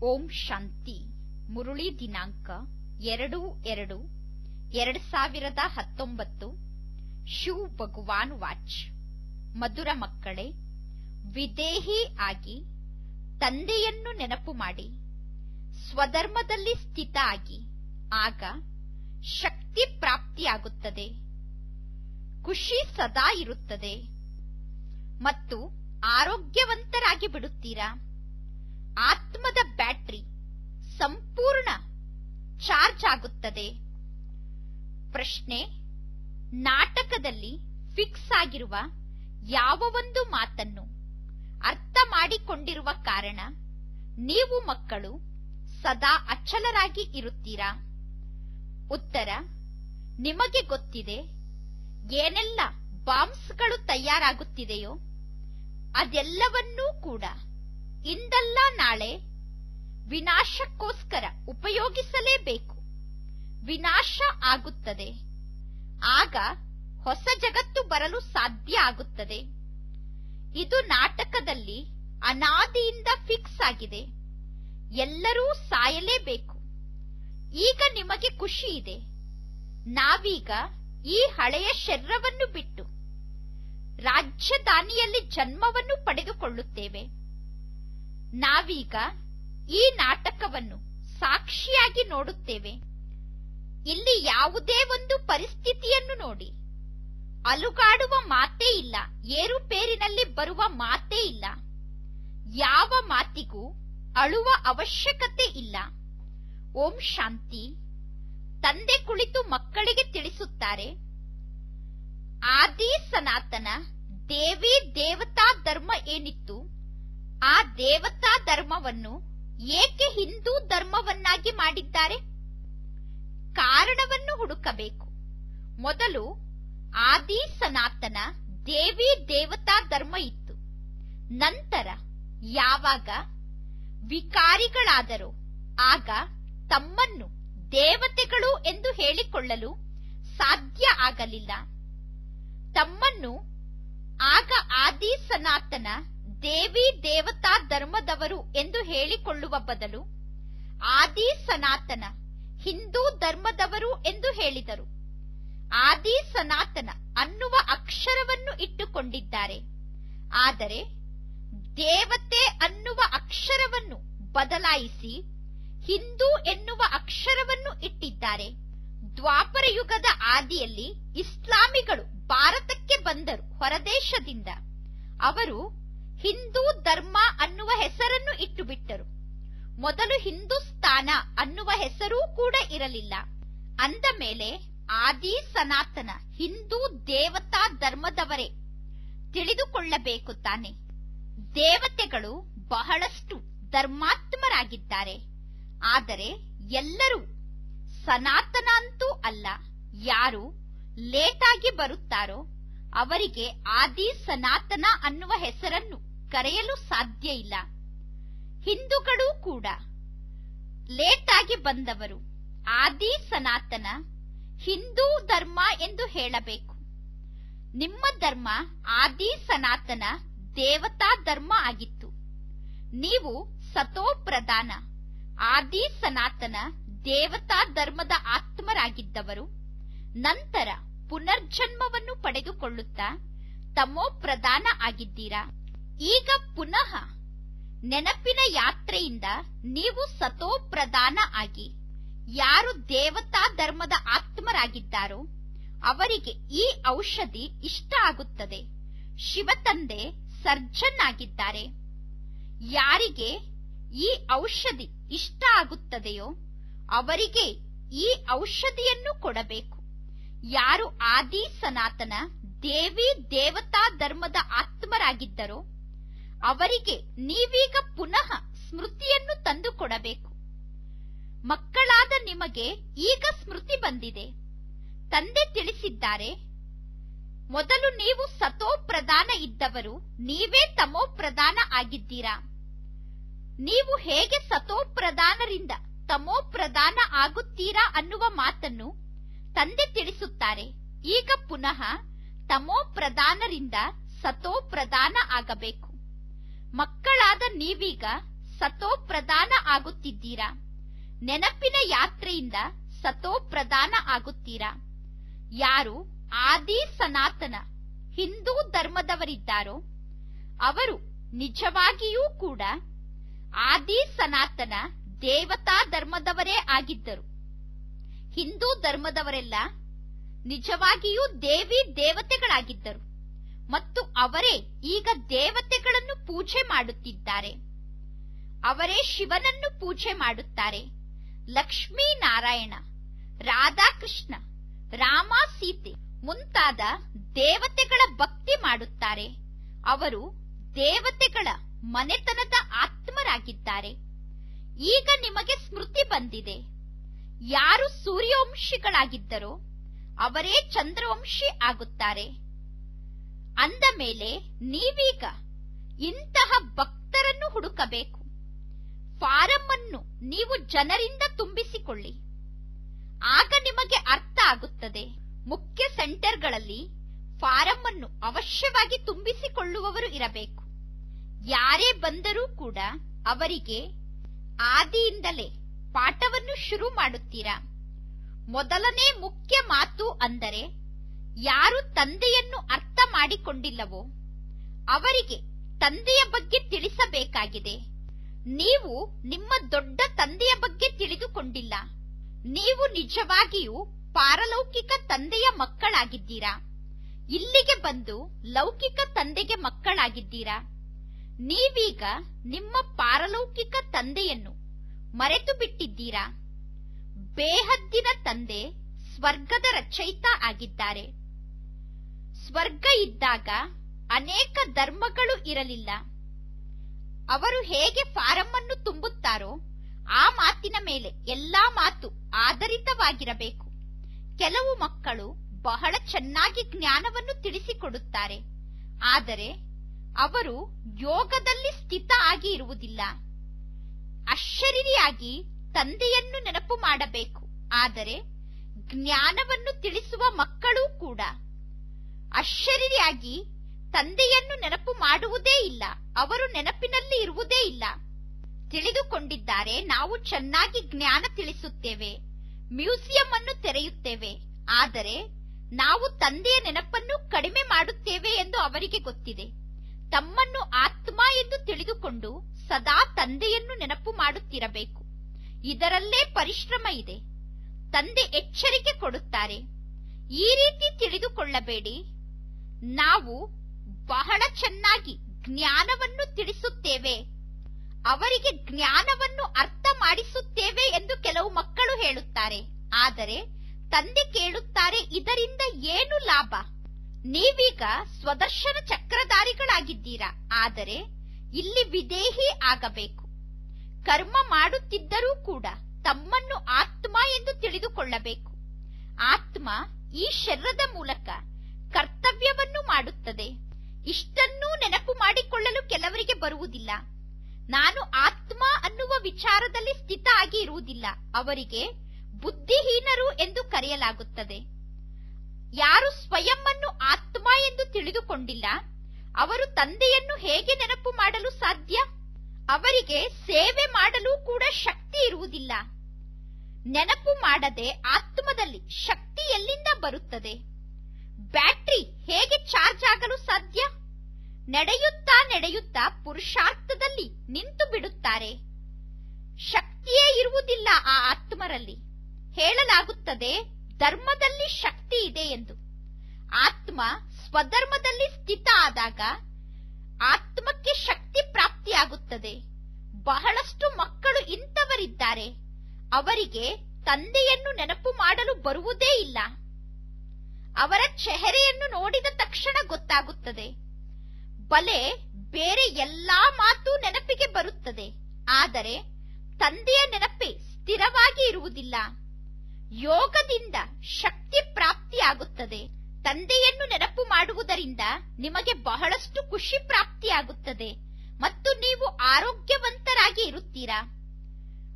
ಓಂ ಶಾಂತಿ. ಮುರುಳಿ ದಿನಾಂಕ 2/2/2019. ಶಿವ್ ಭಗವಾನ್ ವಾಚ್. ಮಧುರ ಮಕ್ಕಳೇ, ವಿದೇಹಿ ಆಗಿ ತಂದೆಯನ್ನು ನೆನಪು ಮಾಡಿ ಸ್ವಧರ್ಮದಲ್ಲಿ ಸ್ಥಿತ ಆಗಿ, ಆಗ ಶಕ್ತಿ ಪ್ರಾಪ್ತಿಯಾಗುತ್ತದೆ, ಖುಷಿ ಸದಾ ಇರುತ್ತದೆ ಮತ್ತು ಆರೋಗ್ಯವಂತರಾಗಿ ಬಿಡುತ್ತೀರಾ. ಆತ್ಮದ ಬ್ಯಾಟರಿ ಸಂಪೂರ್ಣ ಚಾರ್ಜ್ ಆಗುತ್ತದೆ. ಪ್ರಶ್ನೆ: ನಾಟಕದಲ್ಲಿ ಫಿಕ್ಸ್ ಆಗಿರುವ ಯಾವ ಒಂದು ಮಾತನ್ನು ಅರ್ಥ ಮಾಡಿಕೊಂಡಿರುವ ಕಾರಣ ನೀವು ಮಕ್ಕಳು ಸದಾ ಅಚಲರಾಗಿ ಇರುತ್ತೀರಾ? ಉತ್ತರ: ನಿಮಗೆ ಗೊತ್ತಿದೆ, ಏನೆಲ್ಲ ಬಾಂಬ್ಸ್ಗಳು ತಯಾರಾಗುತ್ತಿದೆಯೋ ಅದೆಲ್ಲವನ್ನೂ ಕೂಡ ಇಂದಲ್ಲ ನಾಳೆ ವಿನಾಶಕ್ಕೋಸ್ಕರ ಉಪಯೋಗಿಸಲೇಬೇಕು. ವಿನಾಶ ಆಗುತ್ತದೆ, ಆಗ ಹೊಸ ಜಗತ್ತು ಬರಲು ಸಾಧ್ಯ ಆಗುತ್ತದೆ. ಇದು ನಾಟಕದಲ್ಲಿ ಅನಾದಿಯಿಂದ ಫಿಕ್ಸ್ ಆಗಿದೆ. ಎಲ್ಲರೂ ಸಾಯಲೇಬೇಕು. ಈಗ ನಿಮಗೆ ಖುಷಿ ಇದೆ, ನಾವೀಗ ಈ ಹಳೆಯ ಶರೀರವನ್ನು ಬಿಟ್ಟು ರಾಜಧಾನಿಯಲ್ಲಿ ಜನ್ಮವನ್ನು ಪಡೆದುಕೊಳ್ಳುತ್ತೇವೆ. ನಾವೀಗ ಈ ನಾಟಕವನ್ನು ಸಾಕ್ಷಿಯಾಗಿ ನೋಡುತ್ತೇವೆ. ಇಲ್ಲಿ ಯಾವುದೇ ಒಂದು ಪರಿಸ್ಥಿತಿಯನ್ನು ನೋಡಿ, ಅಲುಗಾಡುವ ಮಾತೇ ಇಲ್ಲ, ಏರುಪೇರಿನಲ್ಲಿ ಬರುವ ಮಾತೇ ಇಲ್ಲ. ಯಾವ ಮಾತಿಗೂ ಅಳುವ ಅವಶ್ಯಕತೆ ಇಲ್ಲ. ಓಂ ಶಾಂತಿ. ತಂದೆ ಕುಳಿತು ಮಕ್ಕಳಿಗೆ ತಿಳಿಸುತ್ತಾರೆ, ಆದಿ ಸನಾತನ ದೇವಿ ದೇವತಾ ಧರ್ಮ ಏನಿತ್ತು, ಆ ದೇವತಾ ಧರ್ಮವನ್ನು ಏಕೆ ಹಿಂದೂ ಧರ್ಮವನ್ನಾಗಿ ಮಾಡಿದ್ದಾರೆ? ಕಾರಣವನ್ನು ಹುಡುಕಬೇಕು. ಮೊದಲು ಆದಿ ಸನಾತನ ದೇವಿ ದೇವತಾ ಧರ್ಮ ಇತ್ತು. ನಂತರ ಯಾವಾಗ ವಿಕಾರಿಗಳಾದರೋ ಆಗ ತಮ್ಮನ್ನು ದೇವತೆಗಳು ಎಂದು ಹೇಳಿಕೊಳ್ಳಲು ಸಾಧ್ಯ ಆಗಲಿಲ್ಲ. ತಮ್ಮನ್ನು ಆಗ ಆದಿ ಸನಾತನ ದೇವಿ ದೇವತಾ ಧರ್ಮದವರು ಎಂದು ಹೇಳಿಕೊಳ್ಳುವ ಬದಲು ಆದಿ ಸನಾತನ ಹಿಂದೂ ಧರ್ಮದವರು ಎಂದು ಹೇಳಿದರು. ಆದಿ ಸನಾತನ ಅನ್ನುವ ಅಕ್ಷರವನ್ನು ಇಟ್ಟುಕೊಂಡಿದ್ದಾರೆ, ಆದರೆ ದೇವತೆ ಅನ್ನುವ ಅಕ್ಷರವನ್ನು ಬದಲಾಯಿಸಿ ಹಿಂದೂ ಎನ್ನುವ ಅಕ್ಷರವನ್ನು ಇಟ್ಟಿದ್ದಾರೆ. ದ್ವಾಪರ ಯುಗದ ಆದಿಯಲ್ಲಿ ಇಸ್ಲಾಮಿಗಳು ಭಾರತಕ್ಕೆ ಬಂದರು ಹೊರದೇಶದಿಂದ. ಅವರು ಹಿಂದೂ ಧರ್ಮ ಅನ್ನುವ ಹೆಸರನ್ನು ಇಟ್ಟು ಬಿಟ್ಟರು. ಮೊದಲು ಹಿಂದೂಸ್ತಾನ ಅನ್ನುವ ಹೆಸರೂ ಕೂಡ ಇರಲಿಲ್ಲ. ಅಂದ ಮೇಲೆ ಆದಿ ಸನಾತನ ಹಿಂದೂ ದೇವತಾ ಧರ್ಮದವರೇ. ತಿಳಿದುಕೊಳ್ಳಬೇಕು ತಾನೆ, ದೇವತೆಗಳು ಬಹಳಷ್ಟು ಧರ್ಮಾತ್ಮರಾಗಿದ್ದಾರೆ. ಆದರೆ ಎಲ್ಲರೂ ಸನಾತನ ಅಂತೂ ಅಲ್ಲ. ಯಾರು ಲೇಟ್ ಆಗಿ ಬರುತ್ತಾರೋ ಅವರಿಗೆ ಆದಿ ಸನಾತನ ಅನ್ನುವ ಹೆಸರನ್ನು ಕರೆಯಲು ಸಾಧ್ಯ ಇಲ್ಲ. ಹಿಂದೂಗಳು ಕೂಡ ಲೇಟ್ ಆಗಿ ಬಂದವರು. ಆದಿ ಸನಾತನ ಹಿಂದೂ ಧರ್ಮ ಎಂದು ಹೇಳಬೇಕು. ನಿಮ್ಮ ಧರ್ಮ ಆದಿ ಸನಾತನ ದೇವತಾ ಧರ್ಮ ಆಗಿತ್ತು. ನೀವು ಸತೋ ಪ್ರಧಾನ ಆದಿ ಸನಾತನ ದೇವತಾ ಧರ್ಮದ ಆತ್ಮರಾಗಿದ್ದವರು. ನಂತರ ಪುನರ್ಜನ್ಮವನ್ನು ಪಡೆದುಕೊಳ್ಳುತ್ತಾ ತಮೋ ಪ್ರಧಾನ ಆಗಿದ್ದೀರಾ. ಈಗ ಪುನಃ ನೆನಪಿನ ಯಾತ್ರೆಯಿಂದ ನೀವು ಸತೋ ಪ್ರಧಾನ ಆಗಿ, ಯಾರು ದೇವತಾ ಧರ್ಮದ ಆತ್ಮರಾಗಿದ್ದಾರೋ ಅವರಿಗೆ ಈ ಔಷಧಿ ಇಷ್ಟ ಆಗುತ್ತದೆ. ಶಿವತಂದೆ ಸರ್ಜನ್ ಆಗಿದ್ದಾರೆ. ಯಾರಿಗೆ ಈ ಔಷಧಿ ಇಷ್ಟ ಆಗುತ್ತದೆಯೋ ಅವರಿಗೆ ಈ ಔಷಧಿಯನ್ನು ಕೊಡಬೇಕು. ಯಾರು ಆದಿ ಸನಾತನ ದೇವಿ ದೇವತಾ ಧರ್ಮದ ಆತ್ಮರಾಗಿದ್ದರೋ ಅವರಿಗೆ ನೀವೀಗ ಪುನಃ ಸ್ಮೃತಿಯನ್ನು ತಂದು ಕೊಡಬೇಕು. ಮಕ್ಕಳಾದ ನಿಮಗೆ ಈಗ ಸ್ಮೃತಿ ಬಂದಿದೆ. ತಂದೆ ತಿಳಿಸಿದ್ದಾರೆ, ಮೊದಲು ನೀವು ಸತೋ ಪ್ರಧಾನ ಇದ್ದವರು, ನೀವೇ ತಮೋ ಪ್ರಧಾನ ಆಗಿದ್ದೀರಾ. ನೀವು ಹೇಗೆ ಸತೋ ಪ್ರಧಾನರಿಂದ ತಮೋ ಪ್ರಧಾನ ಆಗುತ್ತೀರಾ ಅನ್ನುವ ಮಾತನ್ನು ತಂದೆ ತಿಳಿಸುತ್ತಾರೆ. ಈಗ ಪುನಃ ತಮೋ ಪ್ರಧಾನರಿಂದ ಸತೋ ಪ್ರಧಾನ ಆಗಬೇಕು. ಮಕ್ಕಳಾದ ನೀವೀಗ ಸತೋ ಪ್ರಧಾನ ಆಗುತ್ತಿದ್ದೀರಾ. ನೆನಪಿನ ಯಾತ್ರೆಯಿಂದ ಸತೋ ಪ್ರಧಾನ ಆಗುತ್ತೀರಾ. ಯಾರು ಆದಿ ಸನಾತನ ಹಿಂದೂ ಧರ್ಮದವರಿದ್ದಾರೋ ಅವರು ನಿಜವಾಗಿಯೂ ಕೂಡ ಆದಿ ಸನಾತನ ದೇವತಾ ಧರ್ಮದವರೇ ಆಗಿದ್ದರು. ಹಿಂದೂ ಧರ್ಮದವರೆಲ್ಲ ನಿಜವಾಗಿಯೂ ದೇವಿ ದೇವತೆಗಳಾಗಿದ್ದರು ಮತ್ತು ಅವರೇ ಈಗ ದೇವತೆಗಳನ್ನು ಪೂಜೆ ಮಾಡುತ್ತಿದ್ದಾರೆ. ಅವರೇ ಶಿವನನ್ನು ಪೂಜೆ ಮಾಡುತ್ತಾರೆ. ಲಕ್ಷ್ಮೀ ನಾರಾಯಣ, ರಾಧಾಕೃಷ್ಣ, ರಾಮ, ಸೀತೆ ಮುಂತಾದ ದೇವತೆಗಳ ಭಕ್ತಿ ಮಾಡುತ್ತಾರೆ. ಅವರು ದೇವತೆಗಳ ಮನೆತನದ ಆತ್ಮರಾಗಿದ್ದಾರೆ. ಈಗ ನಿಮಗೆ ಸ್ಮೃತಿ ಬಂದಿದೆ. ಯಾರು ಸೂರ್ಯವಂಶಿಗಳಾಗಿದ್ದರೋ ಅವರೇ ಚಂದ್ರವಂಶಿ ಆಗುತ್ತಾರೆ. ಅಂದ ಮೇಲೆ ನೀವೀಗ ಇಂತಹ ಭಕ್ತರನ್ನು ಹುಡುಕಬೇಕು. ಫಾರಂ ಅನ್ನು ನೀವು ಜನರಿಂದ ತುಂಬಿಸಿಕೊಳ್ಳಿ. ಆಗ ನಿಮಗೆ ಅರ್ಥ ಆಗುತ್ತದೆ. ಮುಖ್ಯ ಸೆಂಟರ್ಗಳಲ್ಲಿ ಫಾರಂ ಅನ್ನು ಅವಶ್ಯವಾಗಿ ತುಂಬಿಸಿಕೊಳ್ಳುವವರು ಇರಬೇಕು. ಯಾರೇ ಬಂದರೂ ಕೂಡ ಅವರಿಗೆ ಆದಿಯಿಂದಲೇ ಪಾಠವನ್ನು ಶುರು ಮಾಡುತ್ತೀರಾ. ಮೊದಲನೇ ಮುಖ್ಯ ಮಾತು ಅಂದರೆ ಯಾರು ತಂದೆಯನ್ನು ಅರ್ಥ ಮಾಡಿಕೊಂಡಿಲ್ಲವೋ ಅವರಿಗೆ ತಂದೆಯ ಬಗ್ಗೆ ತಿಳಿಸಬೇಕಾಗಿದೆ. ನೀವು ನಿಮ್ಮ ದೊಡ್ಡ ತಂದೆಯ ಬಗ್ಗೆ ತಿಳಿದುಕೊಂಡಿಲ್ಲ. ನೀವು ನಿಜವಾಗಿಯೂ ಪಾರಲೌಕಿಕ ತಂದೆಯ ಮಕ್ಕಳಾಗಿದ್ದೀರಾ. ಇಲ್ಲಿಗೆ ಬಂದು ಲೌಕಿಕ ತಂದೆಗೆ ಮಕ್ಕಳಾಗಿದ್ದೀರಾ. ನೀವೀಗ ನಿಮ್ಮ ಪಾರಲೌಕಿಕ ತಂದೆಯನ್ನು ಮರೆತು ಬಿಟ್ಟಿದ್ದೀರಾ. ಬೇಹದ್ದಿನ ತಂದೆ ಸ್ವರ್ಗದ ರಚಯಿತ ಆಗಿದ್ದಾರೆ. ಸ್ವರ್ಗ ಇದ್ದಾಗ ಅನೇಕ ಧರ್ಮಗಳು ಇರಲಿಲ್ಲ. ಅವರು ಹೇಗೆ ಫಾರಂ ಅನ್ನು ತುಂಬುತ್ತಾರೋ ಆ ಮಾತಿನ ಮೇಲೆ ಎಲ್ಲಾ ಮಾತು ಆಧಾರಿತವಾಗಿರಬೇಕು. ಕೆಲವು ಮಕ್ಕಳು ಬಹಳ ಚೆನ್ನಾಗಿ ಜ್ಞಾನವನ್ನು ತಿಳಿಸಿಕೊಡುತ್ತಾರೆ, ಆದರೆ ಅವರು ಯೋಗದಲ್ಲಿ ಸ್ಥಿತ ಆಗಿ ಇರುವುದಿಲ್ಲ. ಅಶರೀರಿಯಾಗಿ ತಂದೆಯನ್ನು ನೆನಪು ಮಾಡಬೇಕು, ಆದರೆ ಜ್ಞಾನವನ್ನು ತಿಳಿಸುವ ಮಕ್ಕಳೂ ಕೂಡ ಅಶರೀರಿಯಾಗಿ ತಂದೆಯನ್ನು ನೆನಪು ಮಾಡುವುದೇ ಇಲ್ಲ. ಅವರು ನೆನಪಿನಲ್ಲಿ ಇರುವುದೇ ಇಲ್ಲ. ತಿಳಿದುಕೊಂಡಿದ್ದಾರೆ, ನಾವು ಚೆನ್ನಾಗಿ ಜ್ಞಾನ ತಿಳಿಸುತ್ತೇವೆ, ಮ್ಯೂಸಿಯಂ ಅನ್ನು ತೆರೆಯುತ್ತೇವೆ, ಆದರೆ ನಾವು ತಂದೆಯ ನೆನಪನ್ನು ಕಡಿಮೆ ಮಾಡುತ್ತೇವೆ ಎಂದು ಅವರಿಗೆ ಗೊತ್ತಿದೆ. ತಮ್ಮನ್ನು ಆತ್ಮ ಎಂದು ತಿಳಿದುಕೊಂಡು ಸದಾ ತಂದೆಯನ್ನು ನೆನಪು ಮಾಡುತ್ತಿರಬೇಕು. ಇದರಲ್ಲೇ ಪರಿಶ್ರಮ ಇದೆ. ತಂದೆ ಎಚ್ಚರಿಕೆ ಕೊಡುತ್ತಾರೆ, ಈ ರೀತಿ ತಿಳಿದುಕೊಳ್ಳಬೇಡಿ, ನಾವು ಬಹಳ ಚೆನ್ನಾಗಿ ಜ್ಞಾನವನ್ನು ತಿಳಿಸುತ್ತೇವೆ, ಅವರಿಗೆ ಜ್ಞಾನವನ್ನು ಅರ್ಥ ಮಾಡಿಸುತ್ತೇವೆ ಎಂದು ಕೆಲವು ಮಕ್ಕಳು ಹೇಳುತ್ತಾರೆ. ಆದರೆ ತಂದೆ ಕೇಳುತ್ತಾರೆ, ಇದರಿಂದ ಏನು ಲಾಭ? ನೀವೀಗ ಸ್ವದರ್ಶನ ಚಕ್ರಧಾರಿಗಳಾಗಿದ್ದೀರಾ, ಆದರೆ ಇಲ್ಲಿ ವಿದೇಹಿ ಆಗಬೇಕು. ಕರ್ಮ ಮಾಡುತ್ತಿದ್ದರೂ ಕೂಡ ತಮ್ಮನ್ನು ಆತ್ಮ ಎಂದು ತಿಳಿದುಕೊಳ್ಳಬೇಕು. ಆತ್ಮ ಈ ಶರೀರದ ಮೂಲಕ ಕರ್ತವ್ಯವನ್ನು ಮಾಡುತ್ತದೆ. ಇಷ್ಟನ್ನೂ ನೆನಪು ಮಾಡಿಕೊಳ್ಳಲು ಕೆಲವರಿಗೆ ಬರುವುದಿಲ್ಲ. ನಾನು ಆತ್ಮ ಅನ್ನುವ ವಿಚಾರದಲ್ಲಿ ಸ್ಥಿತ ಆಗಿ ಇರುವುದಿಲ್ಲ. ಅವರಿಗೆ ಬುದ್ಧಿಹೀನರು ಎಂದು ಕರೆಯಲಾಗುತ್ತದೆ. ಯಾರು ಸ್ವಯಂ ಅನ್ನು ಆತ್ಮ ಎಂದು ತಿಳಿದುಕೊಂಡಿಲ್ಲ, ಅವರು ತಂದೆಯನ್ನು ಹೇಗೆ ನೆನಪು ಮಾಡಲು ಸಾಧ್ಯ? ಅವರಿಗೆ ಸೇವೆ ಮಾಡಲು ಕೂಡ ಶಕ್ತಿ ಇರುವುದಿಲ್ಲ. ನೆನಪು ಮಾಡದೆ ಆತ್ಮದಲ್ಲಿ ಶಕ್ತಿ ಎಲ್ಲಿಂದ ಬರುತ್ತದೆ? ಬ್ಯಾಟರಿ ಹೇಗೆ ಚಾರ್ಜ್ ಆಗಲು ಸಾಧ್ಯ? ನಡೆಯುತ್ತಾ ನಡೆಯುತ್ತಾ ಪುರುಷಾರ್ಥದಲ್ಲಿ ನಿಂತು ಬಿಡುತ್ತಾರೆ. ಶಕ್ತಿಯೇ ಇರುವುದಿಲ್ಲ ಆ ಆತ್ಮರಲ್ಲಿ. ಹೇಳಲಾಗುತ್ತದೆ ಧರ್ಮದಲ್ಲಿ ಶಕ್ತಿ ಇದೆ ಎಂದು. ಆತ್ಮ ಸ್ವಧರ್ಮದಲ್ಲಿ ಸ್ಥಿತ ಆದಾಗ ಆತ್ಮಕ್ಕೆ ಶಕ್ತಿ ಪ್ರಾಪ್ತಿಯಾಗುತ್ತದೆ. ಬಹಳಷ್ಟು ಮಕ್ಕಳು ಇಂಥವರಿದ್ದಾರೆ, ಅವರಿಗೆ ತಂದೆಯನ್ನು ನೆನಪು ಮಾಡಲು ಬರುವುದೇ ಇಲ್ಲ. ಅವರ ಚೆಹರೆಯನ್ನು ನೋಡಿದ ತಕ್ಷಣ ಗೊತ್ತಾಗುತ್ತದೆ. ಬಲೆ ಬೇರೆ ಎಲ್ಲಾ ಮಾತು ನೆನಪಿಗೆ ಬರುತ್ತದೆ, ಆದರೆ ತಂದೆಯ ನೆನಪೇ ಸ್ಥಿರವಾಗಿ ಇರುವುದಿಲ್ಲ. ಯೋಗದಿಂದ ಶಕ್ತಿ ಪ್ರಾಪ್ತಿಯಾಗುತ್ತದೆ. ತಂದೆಯನ್ನು ನೆನಪು ಮಾಡುವುದರಿಂದ ನಿಮಗೆ ಬಹಳಷ್ಟು ಖುಷಿ ಪ್ರಾಪ್ತಿಯಾಗುತ್ತದೆ ಮತ್ತು ನೀವು ಆರೋಗ್ಯವಂತರಾಗಿ ಇರುತ್ತೀರಾ.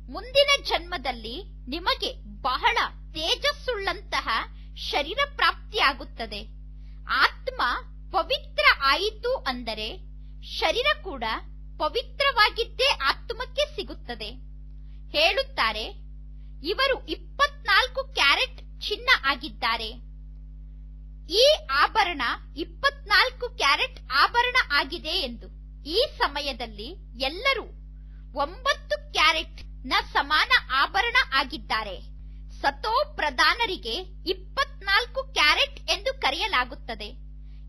ಮುಂದಿನ ಜನ್ಮದಲ್ಲಿ ನಿಮಗೆ ಬಹಳ ತೇಜಸ್ಸುಳ್ಳಂತಹ ಶರೀರ ಪ್ರಾಪ್ತಿಯಾಗುತ್ತದೆ. ಆತ್ಮ ಪವಿತ್ರ ಆಯಿತು ಅಂದರೆ ಶರೀರ ಕೂಡ ಪವಿತ್ರವಾಗಿದ್ದೇ ಆತ್ಮಕ್ಕೆ ಸಿಗುತ್ತದೆ. ಹೇಳುತ್ತಾರೆ, ಇವರು 24 ಕ್ಯಾರೆಟ್ ಚಿನ್ನ ಆಗಿದ್ದಾರೆ. ಈ ಆಭರಣ 24 ಕ್ಯಾರೆಟ್ ಆಭರಣ ಆಗಿದೆ ಎಂದು. ಈ ಸಮಯದಲ್ಲಿ ಎಲ್ಲರೂ 9 ಕ್ಯಾರೆಟ್ ನ ಸಮಾನ ಆಭರಣ ಆಗಿದ್ದಾರೆ. ಸತೋ ಪ್ರಧಾನರಿಗೆ 24 ಕ್ಯಾರೆಟ್ ಎಂದು ಕರೆಯಲಾಗುತ್ತದೆ.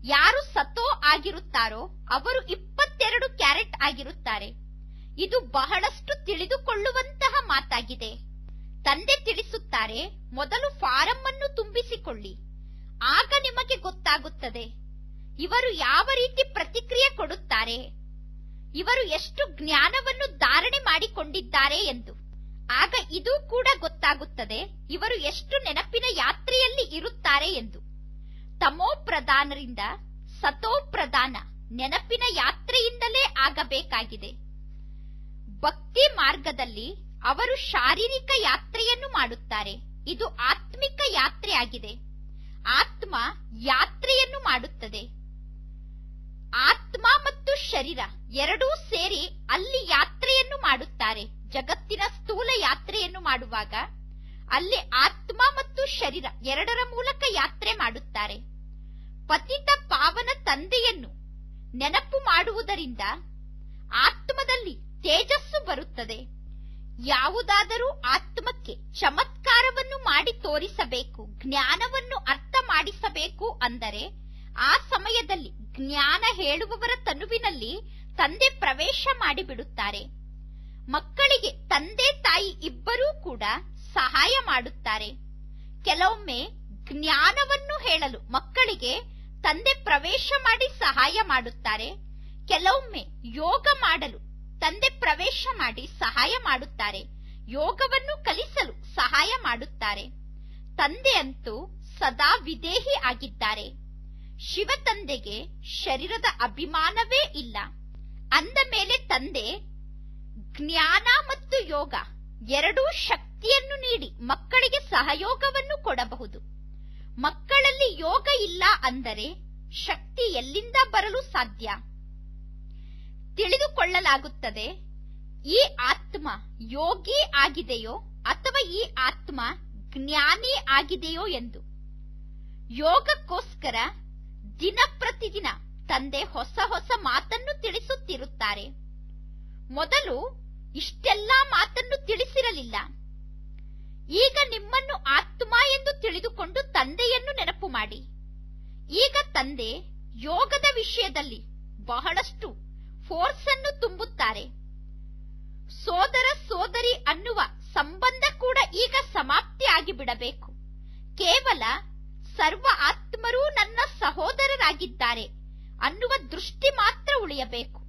ಯಾರು ಸತೋ ಆಗಿರುತ್ತಾರೋ ಅವರು 22 ಕ್ಯಾರೆಟ್ ಆಗಿರುತ್ತಾರೆ. ಇದು ಬಹಳಷ್ಟು ತಿಳಿದುಕೊಳ್ಳುವಂತಹ ಮಾತಾಗಿದೆ. ತಂದೆ ತಿಳಿಸುತ್ತಾರೆ, ಮೊದಲು ಫಾರಂ ಅನ್ನು ತುಂಬಿಸಿಕೊಳ್ಳಿ, ಆಗ ನಿಮಗೆ ಗೊತ್ತಾಗುತ್ತದೆ ಇವರು ಯಾವ ರೀತಿ ಪ್ರತಿಕ್ರಿಯೆ ಕೊಡುತ್ತಾರೆ, ಇವರು ಎಷ್ಟು ಜ್ಞಾನವನ್ನು ಧಾರಣೆ ಮಾಡಿಕೊಂಡಿದ್ದಾರೆ ಎಂದು. ಆಗ ಇದು ಕೂಡ ಗೊತ್ತಾಗುತ್ತದೆ ಇವರು ಎಷ್ಟು ನೆನಪಿನ ಯಾತ್ರೆಯಲ್ಲಿ ಇರುತ್ತಾರೆ ಎಂದು. ತಮೋ ಪ್ರಧಾನರಿಂದ ಸತೋ ಪ್ರಧಾನ ನೆನಪಿನ ಯಾತ್ರೆಯಿಂದಲೇ ಆಗಬೇಕಾಗಿದೆ. ಭಕ್ತಿ ಮಾರ್ಗದಲ್ಲಿ ಅವರು ಶಾರೀರಿಕ ಯಾತ್ರೆಯನ್ನು ಮಾಡುತ್ತಾರೆ. ಇದು ಆತ್ಮಿಕ ಯಾತ್ರೆಯಾಗಿದೆ. ಆತ್ಮ ಯಾತ್ರೆಯನ್ನು ಮಾಡುತ್ತದೆ. ಆತ್ಮ ಮತ್ತು ಶರೀರ ಎರಡೂ ಸೇರಿ ಅಲ್ಲಿ ಯಾತ್ರೆಯನ್ನು ಮಾಡುತ್ತಾರೆ. ಜಗತ್ತಿನ ಸ್ಥೂಲ ಯಾತ್ರೆಯನ್ನು ಮಾಡುವಾಗ ಅಲ್ಲಿ ಆತ್ಮ ಮತ್ತು ಶರೀರ ಎರಡರ ಮೂಲಕ ಯಾತ್ರೆ ಮಾಡುತ್ತಾರೆ. ಪತಿತ ಪಾವನ ತಂದೆಯನ್ನು ನೆನಪು ಮಾಡುವುದರಿಂದ ಆತ್ಮದಲ್ಲಿ ತೇಜಸ್ಸು ಬರುತ್ತದೆ. ಯಾವುದಾದರೂ ಆತ್ಮಕ್ಕೆ ಚಮತ್ಕಾರವನ್ನು ಮಾಡಿ ತೋರಿಸಬೇಕು, ಜ್ಞಾನವನ್ನು ಅರ್ಥ ಮಾಡಿಸಬೇಕು ಅಂದರೆ ಆ ಸಮಯದಲ್ಲಿ ಜ್ಞಾನ ಹೇಳುವವರ ತನುವಿನಲ್ಲಿ ತಂದೆ ಪ್ರವೇಶ ಮಾಡಿಬಿಡುತ್ತಾರೆ. ಮಕ್ಕಳಿಗೆ ತಂದೆ ತಾಯಿ ಇಬ್ಬರೂ ಕೂಡ ಸಹಾಯ ಮಾಡುತ್ತಾರೆ. ಕೆಲವೊಮ್ಮೆ ಜ್ಞಾನವನ್ನು ಹೇಳಲು ಮಕ್ಕಳಿಗೆ ತಂದೆ ಪ್ರವೇಶ ಮಾಡಿ ಸಹಾಯ ಮಾಡುತ್ತಾರೆ. ಕೆಲವೊಮ್ಮೆ ಯೋಗ ಮಾಡಲು ತಂದೆ ಪ್ರವೇಶ ಮಾಡಿ ಸಹಾಯ ಮಾಡುತ್ತಾರೆ. ಯೋಗವನ್ನು ಕಲಿಸಲು ಸಹಾಯ ಮಾಡುತ್ತಾರೆ. ತಂದೆ ಅಂತೂ ಸದಾ ವಿದೇಹಿ ಆಗಿದ್ದಾರೆ. ಶಿವ ತಂದೆಗೆ ಶರೀರದ ಅಭಿಮಾನವೇ ಇಲ್ಲ. ಅಂದ ಮೇಲೆ ತಂದೆ ಜ್ಞಾನ ಮತ್ತು ಯೋಗ ಎರಡೂ ಶಕ್ತಿಯನ್ನು ನೀಡಿ ಮಕ್ಕಳಿಗೆ ಸಹಯೋಗವನ್ನು ಕೊಡಬಹುದು. ಮಕ್ಕಳಲ್ಲಿ ಯೋಗ ಇಲ್ಲ ಅಂದರೆ ಶಕ್ತಿ ಎಲ್ಲಿಂದ ಬರಲು ಸಾಧ್ಯ? ತಿಳಿದುಕೊಳ್ಳಲಾಗುತ್ತದೆ, ಈ ಆತ್ಮ ಯೋಗಿ ಆಗಿದೆಯೋ ಅಥವಾ ಈ ಆತ್ಮ ಜ್ಞಾನಿ ಆಗಿದೆಯೋ ಎಂದು. ಯೋಗಕ್ಕೋಸ್ಕರ ದಿನ ಪ್ರತಿದಿನ ತಂದೆ ಹೊಸ ಹೊಸ ಮಾತನ್ನು ತಿಳಿಸುತ್ತಿರುತ್ತಾರೆ. ಮೊದಲು ಇಷ್ಟೆಲ್ಲಾ ಮಾತನ್ನು ತಿಳಿಸಿರಲಿಲ್ಲ. ಈಗ ನಿಮ್ಮನ್ನು ಆತ್ಮ ಎಂದು ತಿಳಿದುಕೊಂಡು ತಂದೆಯನ್ನು ನೆನಪು ಮಾಡಿ. ಈಗ ತಂದೆ ಯೋಗದ ವಿಷಯದಲ್ಲಿ ಬಹಳಷ್ಟು ಫೋರ್ಸ್ ಅನ್ನು ತುಂಬುತ್ತಾರೆ. ಸೋದರ ಸೋದರಿ ಅನ್ನುವ ಸಂಬಂಧ ಕೂಡ ಈಗ ಸಮಾಪ್ತಿ ಆಗಿಬಿಡಬೇಕು. ಕೇವಲ ಸರ್ವ ಆತ್ಮರೂ ನನ್ನ ಸಹೋದರರಾಗಿದ್ದಾರೆ ಅನ್ನುವ ದೃಷ್ಟಿ ಮಾತ್ರ ಉಳಿಯಬೇಕು.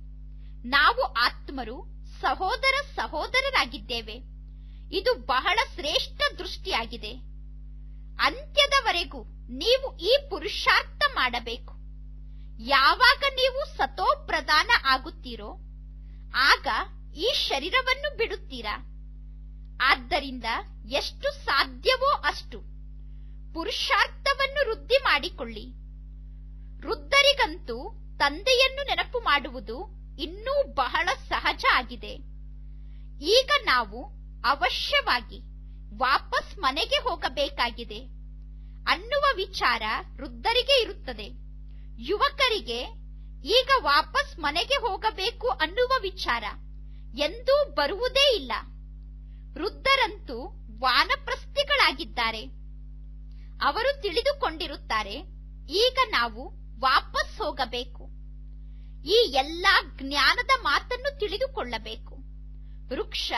ನಾವು ಆತ್ಮರು ಸಹೋದರ ಸಹೋದರರಾಗಿದ್ದೇವೆ. ಇದು ಬಹಳ ಶ್ರೇಷ್ಠ ದೃಷ್ಟಿಯಾಗಿದೆ. ಅಂತ್ಯದವರೆಗೂ ನೀವು ಈ ಪುರುಷಾರ್ಥ ಮಾಡಬೇಕು. ಯಾವಾಗ ನೀವು ಸತೋ ಪ್ರಧಾನ ಆಗುತ್ತೀರೋ ಆಗ ಈ ಶರೀರವನ್ನು ಬಿಡುತ್ತೀರಾ. ಆದ್ದರಿಂದ ಎಷ್ಟು ಸಾಧ್ಯವೋ ಅಷ್ಟು ಪುರುಷಾರ್ಥವನ್ನು ವೃದ್ಧಿ ಮಾಡಿಕೊಳ್ಳಿ. ವೃದ್ಧರಿಗಂತೂ ತಂದೆಯನ್ನು ನೆನಪು ಮಾಡುವುದು ಇನ್ನೂ ಬಹಳ ಸಹಜ ಆಗಿದೆ. ಈಗ ನಾವು ಅವಶ್ಯವಾಗಿ ವಾಪಸ್ ಮನೆಗೆ ಹೋಗಬೇಕಾಗಿದೆ ಅನ್ನುವ ವಿಚಾರ ವೃದ್ಧರಿಗೆ ಇರುತ್ತದೆ. ಯುವಕರಿಗೆ ಈಗ ವಾಪಸ್ ಮನೆಗೆ ಹೋಗಬೇಕು ಅನ್ನುವ ವಿಚಾರ ಎಂದೂ ಬರುವುದೇ ಇಲ್ಲ. ವೃದ್ಧರಂತೂ ವಾನಪ್ರಸ್ಥಿಗಳಾಗಿದ್ದಾರೆ. ಅವರು ತಿಳಿದುಕೊಂಡಿರುತ್ತಾರೆ, ಈಗ ನಾವು ವಾಪಸ್ ಹೋಗಬೇಕು. ಈ ಎಲ್ಲಾ ಜ್ಞಾನದ ಮಾತನ್ನು ತಿಳಿದುಕೊಳ್ಳಬೇಕು. ವೃಕ್ಷ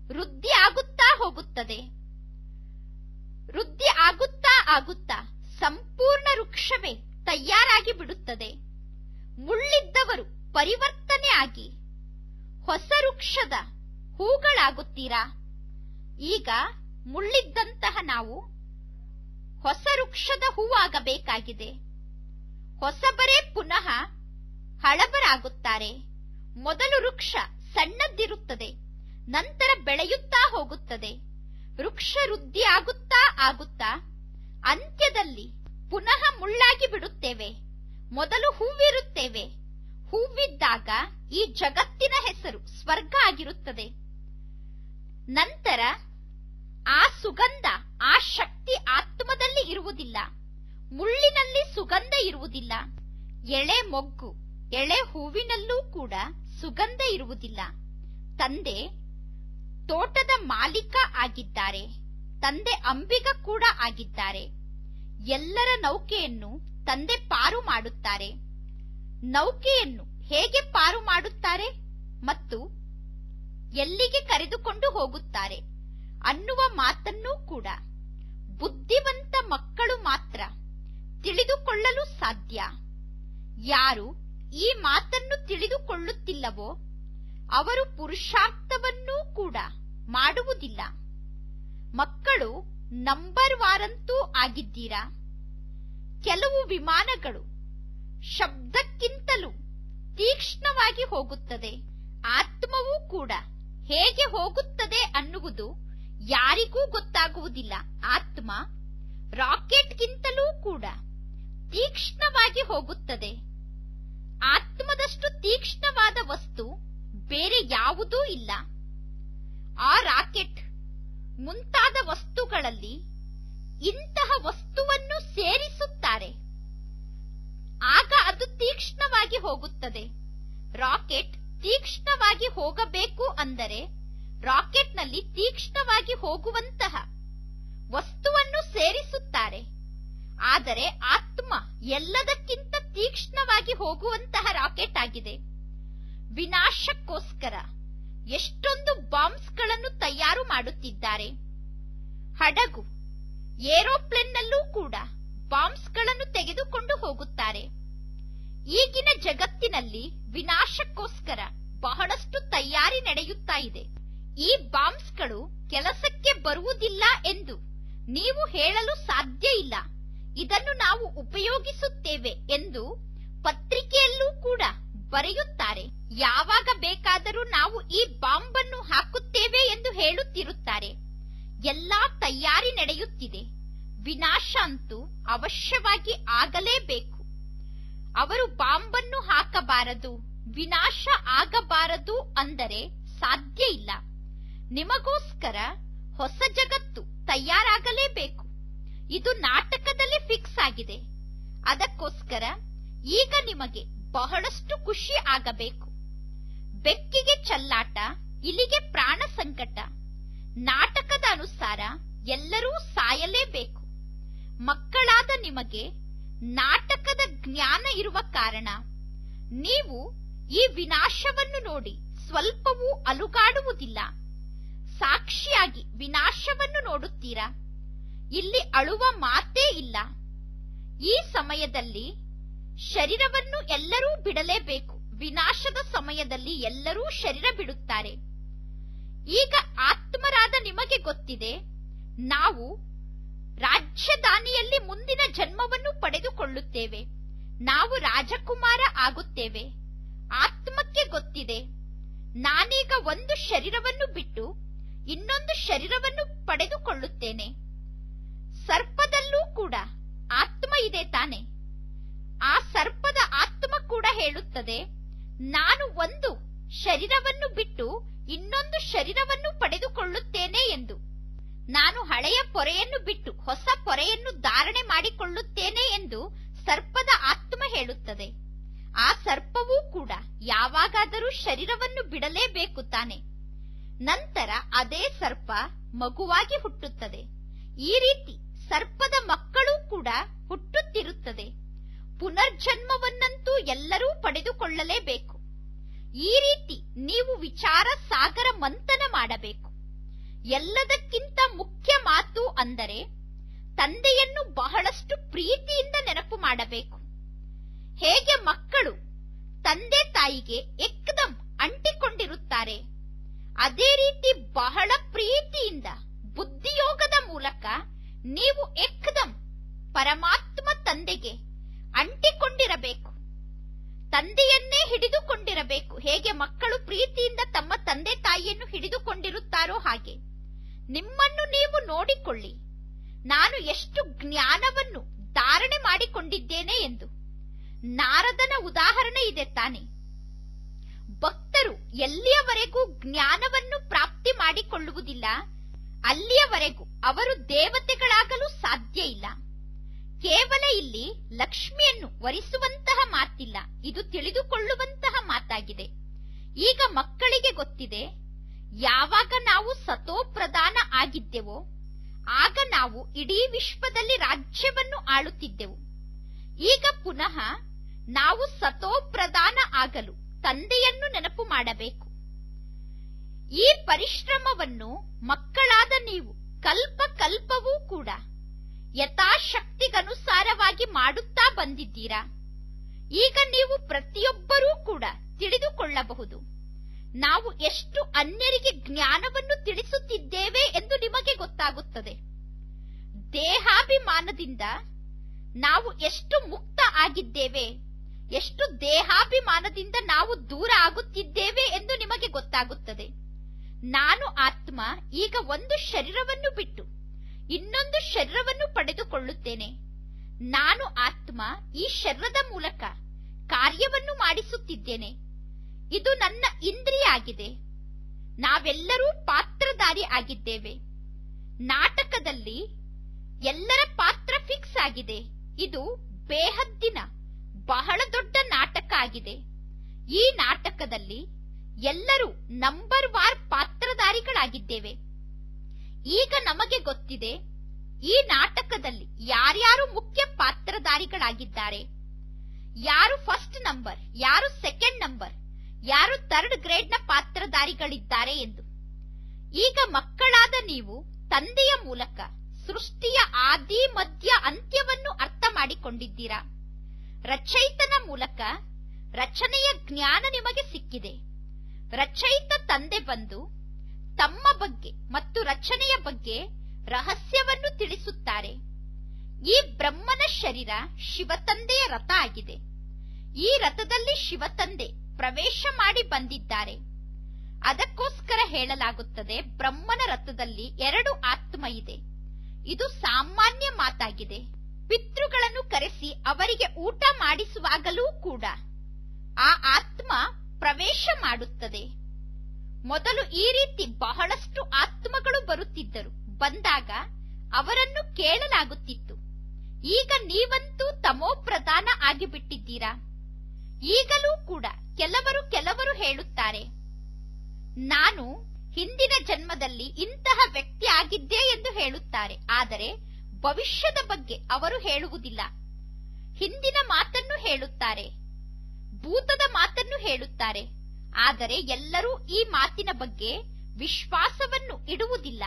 ವೃದ್ಧಿ ಆಗುತ್ತಾ ಹೋಗುತ್ತದೆ. ವೃದ್ಧಿ ಆಗುತ್ತಾ ಆಗುತ್ತಾ ಸಂಪೂರ್ಣ ವೃಕ್ಷವೇ ತಯಾರಾಗಿ ಬಿಡುತ್ತದೆ. ಮುಳ್ಳಿದ್ದವರು ಪರಿವರ್ತನೆ ಆಗಿ ಹೊಸ ವೃಕ್ಷದ ಹೂಗಳಾಗುತ್ತೀರಾ. ಈಗ ಮುಳ್ಳಿದ್ದಂತಹ ನಾವು ಹೊಸ ವೃಕ್ಷದ ಹೂವಾಗಬೇಕಾಗಿದೆ. ಹೊಸಬರೇ ಪುನಃ ಹಳಬರಾಗುತ್ತಾರೆ. ಮೊದಲು ವೃಕ್ಷ ಸಣ್ಣದಿರುತ್ತದೆ, ನಂತರ ಬೆಳೆಯುತ್ತಾ ಹೋಗುತ್ತದೆ. ವೃಕ್ಷ ವೃದ್ಧಿ ಆಗುತ್ತಾ ಆಗುತ್ತಾ ಅಂತ್ಯದಲ್ಲಿ ಪುನಃ ಮುಳ್ಳಾಗಿ ಬಿಡುತ್ತೇವೆ. ಮೊದಲು ಹೂವಿರುತ್ತೇವೆ. ಹೂವಿದ್ದಾಗ ಈ ಜಗತ್ತಿನ ಹೆಸರು ಸ್ವರ್ಗ ಆಗಿರುತ್ತದೆ. ನಂತರ ಆ ಸುಗಂಧ, ಆ ಶಕ್ತಿ ಆತ್ಮದಲ್ಲಿ ಇರುವುದಿಲ್ಲ. ಮುಳ್ಳಿನಲ್ಲಿ ಸುಗಂಧ ಇರುವುದಿಲ್ಲ. ಎಳೆ ಮೊಗ್ಗು, ಎಳೆ ಹೂವಿನಲ್ಲೂ ಕೂಡ ಸುಗಂಧ ಇರುವುದಿಲ್ಲ. ತಂದೆ ತೋಟದ ಮಾಲೀಕ ಆಗಿದ್ದಾರೆ. ತಂದೆ ಅಂಬಿಗ ಕೂಡ ಆಗಿದ್ದಾರೆ. ಎಲ್ಲರ ನೌಕೆಯನ್ನು ತಂದೆ ಪಾರು ಮಾಡುತ್ತಾರೆ. ನೌಕೆಯನ್ನು ಹೇಗೆ ಪಾರು ಮಾಡುತ್ತಾರೆ ಮತ್ತು ಎಲ್ಲಿಗೆ ಕರೆದುಕೊಂಡು ಹೋಗುತ್ತಾರೆ ಅನ್ನುವ ಮಾತನ್ನೂ ಕೂಡ ಬುದ್ಧಿವಂತ ಮಕ್ಕಳು ಮಾತ್ರ ತಿಳಿದುಕೊಳ್ಳಲು ಸಾಧ್ಯ. ಯಾರು ಈ ಮಾತನ್ನು ತಿಳಿದುಕೊಳ್ಳುತ್ತಿಲ್ಲವೋ ಅವರು ಪುರುಷಾರ್ಥವನ್ನೂ ಕೂಡ ಮಾಡುವುದಿಲ್ಲ. ಮಕ್ಕಳು ನಂಬರ್ ವಾರಂತೂ ಆಗಿದ್ದೀರಾ. ಕೆಲವು ವಿಮಾನಗಳು ಶಬ್ದಕ್ಕಿಂತಲೂ ತೀಕ್ಷ್ಣವಾಗಿ ಹೋಗುತ್ತದೆ. ಆತ್ಮವೂ ಕೂಡ ಹೇಗೆ ಹೋಗುತ್ತದೆ ಅನ್ನುವುದು ಯಾರಿಗೂ ಗೊತ್ತಾಗುವುದಿಲ್ಲ. ಆತ್ಮ ರಾಕೆಟ್ಗಿಂತಲೂ ಕೂಡ ತೀಕ್ಷ್ಣವಾಗಿ ಹೋಗುತ್ತದೆ. ಆತ್ಮದಷ್ಟು ತೀಕ್ಷ್ಣವಾದ ವಸ್ತು ಬೇರೆ ಯಾವುದೂ ಇಲ್ಲ. ಆ ರಾಕೆಟ್ ಮುಂತಾದ ವಸ್ತುಗಳಲ್ಲಿ ಇಂತಹ ವಸ್ತುವನ್ನು ಸೇರಿಸುತ್ತಾರೆ, ಆಗ ಅದು ತೀಕ್ಷ್ಣವಾಗಿ ಹೋಗುತ್ತದೆ. ರಾಕೆಟ್ ತೀಕ್ಷ್ಣವಾಗಿ ಹೋಗಬೇಕು ಅಂದರೆ ರಾಕೆಟ್ನಲ್ಲಿ ತೀಕ್ಷ್ಣವಾಗಿ ಹೋಗುವಂತಹ ವಸ್ತುವನ್ನು ಸೇರಿಸುತ್ತಾರೆ. ಆದರೆ ಆತ್ಮ ಎಲ್ಲದಕ್ಕಿಂತ ತೀಕ್ಷ್ಣವಾಗಿ ಹೋಗುವಂತಹ ರಾಕೆಟ್ ಆಗಿದೆ. ವಿನಾಶಕ್ಕೋಸ್ಕರ ಎಷ್ಟೊಂದು ಬಾಂಬ್ಸ್ಗಳನ್ನು ತಯಾರು ಮಾಡುತ್ತಿದ್ದಾರೆ. ಹಡಗು, ಏರೋಪ್ಲೇನ್ನಲ್ಲೂ ಕೂಡ ಬಾಂಬ್ಸ್ಗಳನ್ನು ತೆಗೆದುಕೊಂಡು ಹೋಗುತ್ತಾರೆ. ಈಗಿನ ಜಗತ್ತಿನಲ್ಲಿ ವಿನಾಶಕ್ಕೋಸ್ಕರ ಬಹಳಷ್ಟು ತಯಾರಿ ನಡೆಯುತ್ತಾ ಇದೆ. ಈ ಬಾಂಬ್ಸ್ಗಳು ಕೆಲಸಕ್ಕೆ ಬರುವುದಿಲ್ಲ ಎಂದು ನೀವು ಹೇಳಲು ಸಾಧ್ಯ ಇಲ್ಲ. ಇದನ್ನು ನಾವು ಉಪಯೋಗಿಸುತ್ತೇವೆ ಎಂದು ಪತ್ರಿಕೆಯಲ್ಲೂ ಕೂಡ ಬರೆಯುತ್ತಾರೆ. ಯಾವಾಗ ಬೇಕಾದರೂ ನಾವು ಈ ಬಾಂಬ್ ಅನ್ನು ಹಾಕುತ್ತೇವೆ ಎಂದು ಹೇಳುತ್ತಿರುತ್ತಾರೆ. ಎಲ್ಲಾ ತಯಾರಿ ನಡೆಯುತ್ತಿದೆ. ವಿನಾಶ ಅಂತೂ ಅವಶ್ಯವಾಗಿ ಆಗಲೇಬೇಕು. ಅವರು ಬಾಂಬನ್ನು ಹಾಕಬಾರದು, ವಿನಾಶ ಆಗಬಾರದು ಅಂದರೆ ಸಾಧ್ಯ ಇಲ್ಲ. ನಿಮಗೋಸ್ಕರ ಹೊಸ ಜಗತ್ತು ತಯಾರಾಗಲೇಬೇಕು. ಇದು ನಾಟಕದಲ್ಲಿ ಫಿಕ್ಸ್ ಆಗಿದೆ. ಅದಕ್ಕೋಸ್ಕರ ಈಗ ನಿಮಗೆ ಬಹಳಷ್ಟು ಖುಷಿ ಆಗಬೇಕು. ಬೆಕ್ಕಿಗೆ ಚಲ್ಲಾಟ, ಇಲಿಗೆ ಪ್ರಾಣ ಸಂಕಟ. ನಾಟಕದ ಅನುಸಾರ ಎಲ್ಲರೂ ಸಾಯಲೇಬೇಕು. ಮಕ್ಕಳಾದ ನಿಮಗೆ ನಾಟಕದ ಜ್ಞಾನ ಇರುವ ಕಾರಣ ನೀವು ಈ ವಿನಾಶವನ್ನು ನೋಡಿ ಸ್ವಲ್ಪವೂ ಅಲುಗಾಡುವುದಿಲ್ಲ. ಸಾಕ್ಷಿಯಾಗಿ ವಿನಾಶವನ್ನು ನೋಡುತ್ತೀರಾ. ಇಲ್ಲಿ ಅಳುವ ಮಾತೇ ಇಲ್ಲ. ಈ ಸಮಯದಲ್ಲಿ ಶರೀರವನ್ನು ಎಲ್ಲರೂ ಬಿಡಲೇಬೇಕು. ವಿನಾಶದ ಸಮಯದಲ್ಲಿ ಎಲ್ಲರೂ ಶರೀರ ಬಿಡುತ್ತಾರೆ. ಈಗ ಆತ್ಮರಾದ ನಿಮಗೆ ಗೊತ್ತಿದೆ, ನಾವು ರಾಜ್ಯದಾನಿಯಲ್ಲಿ ಮುಂದಿನ ಜನ್ಮವನ್ನು ಪಡೆದುಕೊಳ್ಳುತ್ತೇವೆ. ನಾವು ರಾಜಕುಮಾರ ಆಗುತ್ತೇವೆ. ಆತ್ಮಕ್ಕೆ ಗೊತ್ತಿದೆ, ನಾನೀಗ ಒಂದು ಶರೀರವನ್ನು ಬಿಟ್ಟು ಇನ್ನೊಂದು ಶರೀರವನ್ನು ಪಡೆದುಕೊಳ್ಳುತ್ತೇನೆ. ಸರ್ಪದಲ್ಲೂ ಕೂಡ ಆತ್ಮ ಇದೆ ತಾನೆ. ಆ ಸರ್ಪದ ಆತ್ಮ ಕೂಡ ಹೇಳುತ್ತದೆ, ನಾನು ಒಂದು ಶರೀರವನ್ನು ಬಿಟ್ಟು ಇನ್ನೊಂದು ಶರೀರವನ್ನು ಪಡೆದುಕೊಳ್ಳುತ್ತೇನೆ ಎಂದು. ನಾನು ಹಳೆಯ ಪೊರೆಯನ್ನು ಬಿಟ್ಟು ಹೊಸ ಪೊರೆಯನ್ನು ಧಾರಣೆ ಮಾಡಿಕೊಳ್ಳುತ್ತೇನೆ ಎಂದು ಸರ್ಪದ ಆತ್ಮ ಹೇಳುತ್ತದೆ. ಆ ಸರ್ಪವೂ ಕೂಡ ಯಾವಾಗಾದರೂ ಶರೀರವನ್ನು ಬಿಡಲೇಬೇಕು ತಾನೆ. ನಂತರ ಅದೇ ಸರ್ಪ ಮಗುವಾಗಿ ಹುಟ್ಟುತ್ತದೆ. ಈ ರೀತಿ ಸರ್ಪದ ಮಕ್ಕಳೂ ಕೂಡ ಹುಟ್ಟುತ್ತಿರುತ್ತದೆ. ಪುನರ್ಜನ್ಮವನ್ನಂತೂ ಎಲ್ಲರೂ ಪಡೆದುಕೊಳ್ಳಲೇಬೇಕು. ಈ ರೀತಿ ನೀವು ವಿಚಾರ ಸಾಗರ ಮಂಥನ ಮಾಡಬೇಕು. ಎಲ್ಲದಕ್ಕಿಂತ ಮುಖ್ಯ ಮಾತು ಅಂದರೆ ತಂದೆಯನ್ನು ಬಹಳಷ್ಟು ಪ್ರೀತಿಯಿಂದ ನೆನಪು ಮಾಡಬೇಕು. ಹೇಗೆ ಮಕ್ಕಳು ತಂದೆ ತಾಯಿಗೆ ಏಕದಂ ಅಂಟಿಕೊಂಡಿರುತ್ತಾರೆ, ಅದೇ ರೀತಿ ಬಹಳ ಪ್ರೀತಿಯಿಂದ ಬುದ್ಧಿಯೋಗದ ಮೂಲಕ ನೀವು ಏಕದಂ ಪರಮಾತ್ಮ ತಂದೆಗೆ ಅಂಟಿಕೊಂಡಿರಬೇಕು. ತಂದೆಯನ್ನೇ ಹಿಡಿದುಕೊಂಡಿರಬೇಕು. ಹೇಗೆ ಮಕ್ಕಳು ಪ್ರೀತಿಯಿಂದ ತಮ್ಮ ತಂದೆ ತಾಯಿಯನ್ನು ಹಿಡಿದುಕೊಂಡಿರುತ್ತಾರೋ ಹಾಗೆ ನಿಮ್ಮನ್ನು ನೀವು ನೋಡಿಕೊಳ್ಳಿ. ನಾನು ಎಷ್ಟು ಜ್ಞಾನವನ್ನು ಧಾರಣೆ ಮಾಡಿಕೊಂಡಿದ್ದೇನೆ ಎಂದು. ನಾರದನ ಉದಾಹರಣೆ ಇದೆ ತಾನೆ. ಭಕ್ತರು ಎಲ್ಲಿಯವರೆಗೂ ಜ್ಞಾನವನ್ನು ಪ್ರಾಪ್ತಿ ಮಾಡಿಕೊಳ್ಳುವುದಿಲ್ಲ ಅಲ್ಲಿಯವರೆಗೂ ಅವರು ದೇವತೆಗಳಾಗಲು ಸಾಧ್ಯ ಇಲ್ಲ. ಕೇವಲ ಇಲ್ಲಿ ಲಕ್ಷ್ಮಿಯನ್ನು ವರಿಸುವಂತಹ ಮಾತಿಲ್ಲ, ಇದು ತಿಳಿದುಕೊಳ್ಳುವಂತಹ ಮಾತಾಗಿದೆ. ಈಗ ಮಕ್ಕಳಿಗೆ ಗೊತ್ತಿದೆ, ಯಾವಾಗ ನಾವು ಸತೋಪ್ರಧಾನ ಆಗಿದ್ದೆವೋ ಆಗ ನಾವು ಇಡೀ ವಿಶ್ವದಲ್ಲಿ ರಾಜ್ಯವನ್ನು ಆಳುತ್ತಿದ್ದೆವು. ಈಗ ಪುನಃ ನಾವು ಸತೋಪ್ರಧಾನ ಆಗಲು ತಂದೆಯನ್ನು ನೆನಪು ಮಾಡಬೇಕು. ಈ ಪರಿಶ್ರಮವನ್ನು ಮಕ್ಕಳಾದ ನೀವು ಕಲ್ಪ ಕಲ್ಪವೂ ಕೂಡ ಯಥಾಶಕ್ತಿಗನುಸಾರವಾಗಿ ಮಾಡುತ್ತಾ ಬಂದಿದ್ದೀರಾ. ಈಗ ನೀವು ಪ್ರತಿಯೊಬ್ಬರೂ ಕೂಡ ತಿಳಿದುಕೊಳ್ಳಬಹುದು, ನಾವು ಎಷ್ಟು ಅನ್ಯರಿಗೆ ಜ್ಞಾನವನ್ನು ತಿಳಿಸುತ್ತಿದ್ದೇವೆ ಎಂದು ನಿಮಗೆ ಗೊತ್ತಾಗುತ್ತದೆ. ದೇಹಾಭಿಮಾನದಿಂದ ನಾವು ಎಷ್ಟು ಮುಕ್ತ ಆಗಿದ್ದೇವೆ, ಎಷ್ಟು ದೇಹಾಭಿಮಾನದಿಂದ ನಾವು ದೂರ ಆಗುತ್ತಿದ್ದೇವೆ ಎಂದು ನಿಮಗೆ ಗೊತ್ತಾಗುತ್ತದೆ. ನಾನು ಆತ್ಮ ಈಗ ಒಂದು ಶರೀರವನ್ನು ಬಿಟ್ಟು ಇನ್ನೊಂದು ಶರೀರವನ್ನು ಪಡೆದುಕೊಳ್ಳುತ್ತೇನೆ. ನಾನು ಆತ್ಮ ಈ ಶರೀರದ ಮೂಲಕ ಕಾರ್ಯವನ್ನು ಮಾಡಿಸುತ್ತಿದ್ದೇನೆ. ಇದು ನನ್ನ ಇಂದ್ರಿಯ ಆಗಿದೆ. ನಾವೆಲ್ಲರೂ ಪಾತ್ರಧಾರಿ ಆಗಿದ್ದೇವೆ. ನಾಟಕದಲ್ಲಿ ಎಲ್ಲರ ಪಾತ್ರ ಫಿಕ್ಸ್ ಆಗಿದೆ. ಇದು ಬೇಹದ್ದಿನ ಬಹಳ ದೊಡ್ಡ ನಾಟಕ ಆಗಿದೆ. ಈ ನಾಟಕದಲ್ಲಿ ಎಲ್ಲರೂ ನಂಬರ್ ವಾರ್ ಪಾತ್ರಧಾರಿಗಳಾಗಿದ್ದೇವೆ. ಈಗ ನಮಗೆ ಗೊತ್ತಿದೆ, ಈ ನಾಟಕದಲ್ಲಿ ಯಾರ್ಯಾರು ಮುಖ್ಯ ಪಾತ್ರಧಾರಿಗಳಾಗಿದ್ದಾರೆ, ಯಾರು ಫಸ್ಟ್ ನಂಬರ್, ಯಾರು ಸೆಕೆಂಡ್ ನಂಬರ್, ಯಾರು ಥರ್ಡ್ ಗ್ರೇಡ್ನ ಪಾತ್ರಧಾರಿಗಳಿದ್ದಾರೆ ಎಂದು. ಈಗ ಮಕ್ಕಳಾದ ನೀವು ತಂದೆಯ ಮೂಲಕ ಸೃಷ್ಟಿಯ ಆದಿ ಮಧ್ಯ ಅಂತ್ಯವನ್ನು ಅರ್ಥ ಮಾಡಿಕೊಂಡಿದ್ದೀರಾ. ರಚಯಿತನ ಮೂಲಕ ರಚನೆಯ ಜ್ಞಾನ ನಿಮಗೆ ಸಿಕ್ಕಿದೆ. ರಚಯಿತ ತಂದೆ ಬಂದು ತಮ್ಮ ಬಗ್ಗೆ ಮತ್ತು ರಚನೆಯ ಬಗ್ಗೆ ರಹಸ್ಯವನ್ನು ತಿಳಿಸುತ್ತಾರೆ. ಈ ಬ್ರಹ್ಮನ ಶರೀರ ಶಿವತಂದೆಯ ರಥ ಆಗಿದೆ. ಈ ರಥದಲ್ಲಿ ಶಿವತಂದೆ ಪ್ರವೇಶ ಮಾಡಿ ಬಂದಿದ್ದಾರೆ. ಅದಕ್ಕೋಸ್ಕರ ಹೇಳಲಾಗುತ್ತದೆ, ಬ್ರಹ್ಮನ ರಥದಲ್ಲಿ 2 ಆತ್ಮ ಇದೆ. ಇದು ಸಾಮಾನ್ಯ ಮಾತಾಗಿದೆ. ಪಿತೃಗಳನ್ನು ಕರೆಸಿ ಅವರಿಗೆ ಊಟ ಮಾಡಿಸುವಾಗಲೂ ಕೂಡ ಆ ಆತ್ಮ ಪ್ರವೇಶ ಮಾಡುತ್ತದೆ. ಮೊದಲು ಈ ರೀತಿ ಬಹಳಷ್ಟು ಆತ್ಮಗಳು ಬರುತ್ತಿದ್ದರು. ಬಂದಾಗ ಅವರನ್ನು ಕೇಳಲಾಗುತ್ತಿತ್ತು, ಈಗ ನೀವಂತೂ ತಮೋಪ್ರಧಾನ ಆಗಿಬಿಟ್ಟಿದ್ದೀರಾ. ಈಗಲೂ ಕೂಡ ಕೆಲವರು ಹೇಳುತ್ತಾರೆ, ನಾನು ಹಿಂದಿನ ಜನ್ಮದಲ್ಲಿ ಇಂತಹ ವ್ಯಕ್ತಿ ಆಗಿದ್ದೆ ಎಂದು ಹೇಳುತ್ತಾರೆ. ಆದರೆ ಭವಿಷ್ಯದ ಬಗ್ಗೆ ಅವರು ಹೇಳುವುದಿಲ್ಲ. ಹಿಂದಿನ ಮಾತನ್ನು ಹೇಳುತ್ತಾರೆ, ಭೂತದ ಮಾತನ್ನು ಹೇಳುತ್ತಾರೆ. ಆದರೆ ಎಲ್ಲರೂ ಈ ಮಾತಿನ ಬಗ್ಗೆ ವಿಶ್ವಾಸವನ್ನು ಇಡುವುದಿಲ್ಲ.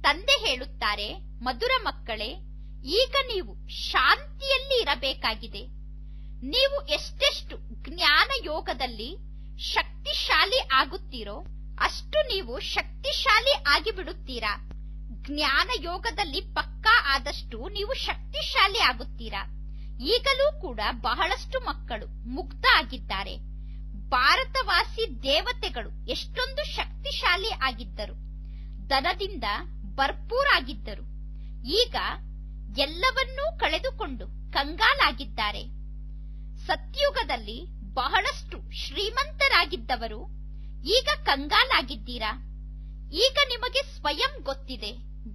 ತಂದೆ ಹೇಳುತ್ತಾರೆ, ಮಧುರ ಮಕ್ಕಳೇ, ಈಗ ನೀವು ಶಾಂತಿಯಲ್ಲಿ ಇರಬೇಕಾಗಿದೆ. ನೀವು ಎಷ್ಟೆಷ್ಟು ಜ್ಞಾನ ಯೋಗದಲ್ಲಿ ಶಕ್ತಿಶಾಲಿ ಆಗುತ್ತೀರೋ ಅಷ್ಟು ನೀವು ಶಕ್ತಿಶಾಲಿ ಆಗಿಬಿಡುತ್ತೀರಾ. ಜ್ಞಾನ ಯೋಗದಲ್ಲಿ ಪಕ್ಕಾ ಆದಷ್ಟು ನೀವು ಶಕ್ತಿಶಾಲಿ ಆಗುತ್ತೀರಾ. ಈಗಲೂ ಕೂಡ ಬಹಳಷ್ಟು ಮಕ್ಕಳು ಮುಗ್ಧ ಆಗಿದ್ದಾರೆ. ಭಾರತವಾಸಿ ದೇವತೆಗಳು ಎಷ್ಟೊಂದು ಶಕ್ತಿಶಾಲಿ ಆಗಿದ್ದರು, ಧನದಿಂದ ಭರ್ಪೂರಾಗಿದ್ದರು. ಈಗ ಎಲ್ಲವನ್ನೂ ಕಳೆದುಕೊಂಡು ಕಂಗಾಲಾಗಿದ್ದಾರೆ. ಸತ್ಯುಗದಲ್ಲಿ ಬಹಳಷ್ಟು ಶ್ರೀಮಂತರಾಗಿದ್ದವರು ಈಗ ಕಂಗಾಲಾಗಿದ್ದೀರಾ. ಈಗ ನಿಮಗೆ ಸ್ವಯಂ ಗೊತ್ತಿದೆ,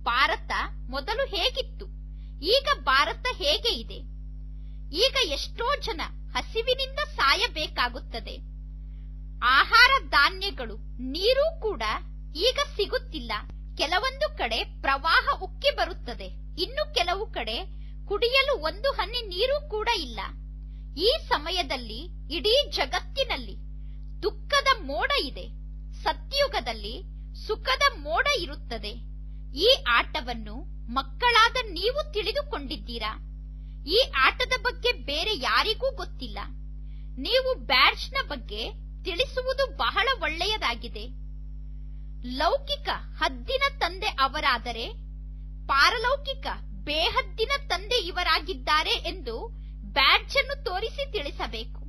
ಭಾರತ ಮೊದಲು ಹೇಗಿತ್ತು, ಈಗ ಭಾರತ ಹೇಗೆ ಇದೆ. ಈಗ ಎಷ್ಟೋ ಜನ ಹಸಿವಿನಿಂದ ಸಾಯಬೇಕಾಗುತ್ತದೆ. ಆಹಾರ ಧಾನ್ಯಗಳು, ನೀರು ಕೂಡ ಈಗ ಸಿಗುತ್ತಿಲ್ಲ. ಕೆಲವೊಂದು ಕಡೆ ಪ್ರವಾಹ ಉಕ್ಕಿ ಬರುತ್ತದೆ, ಇನ್ನು ಕೆಲವು ಕಡೆ ಕುಡಿಯಲು ಒಂದು ಹನಿ ನೀರು ಕೂಡ ಇಲ್ಲ. ಈ ಸಮಯದಲ್ಲಿ ಇಡೀ ಜಗತ್ತಿನಲ್ಲಿ ದುಃಖದ ಮೋಡ ಇದೆ. ಸತ್ಯುಗದಲ್ಲಿ ಸುಖದ ಮೋಡ ಇರುತ್ತದೆ. ಈ ಆಟವನ್ನು ಮಕ್ಕಳಾದ ನೀವು ತಿಳಿದುಕೊಂಡಿದ್ದೀರಾ. ಈ ಆಟದ ಬಗ್ಗೆ ಬೇರೆ ಯಾರಿಗೂ ಗೊತ್ತಿಲ್ಲ. ನೀವು ಬ್ಯಾಡ್ಜ್ನ ಬಗ್ಗೆ ತಿಳಿಸುವುದು ಬಹಳ ಒಳ್ಳೆಯದಾಗಿದೆ. ಲೌಕಿಕ ಹದ್ದಿನ ತಂದೆ ಅವರಾದರೆ ಪಾರಲೌಕಿಕ ಬೇಹದ್ದಿನ ತಂದೆ ಇವರಾಗಿದ್ದಾರೆ ಎಂದು ಬ್ಯಾಡ್ಜ್ ಅನ್ನು ತೋರಿಸಿ ತಿಳಿಸಬೇಕು.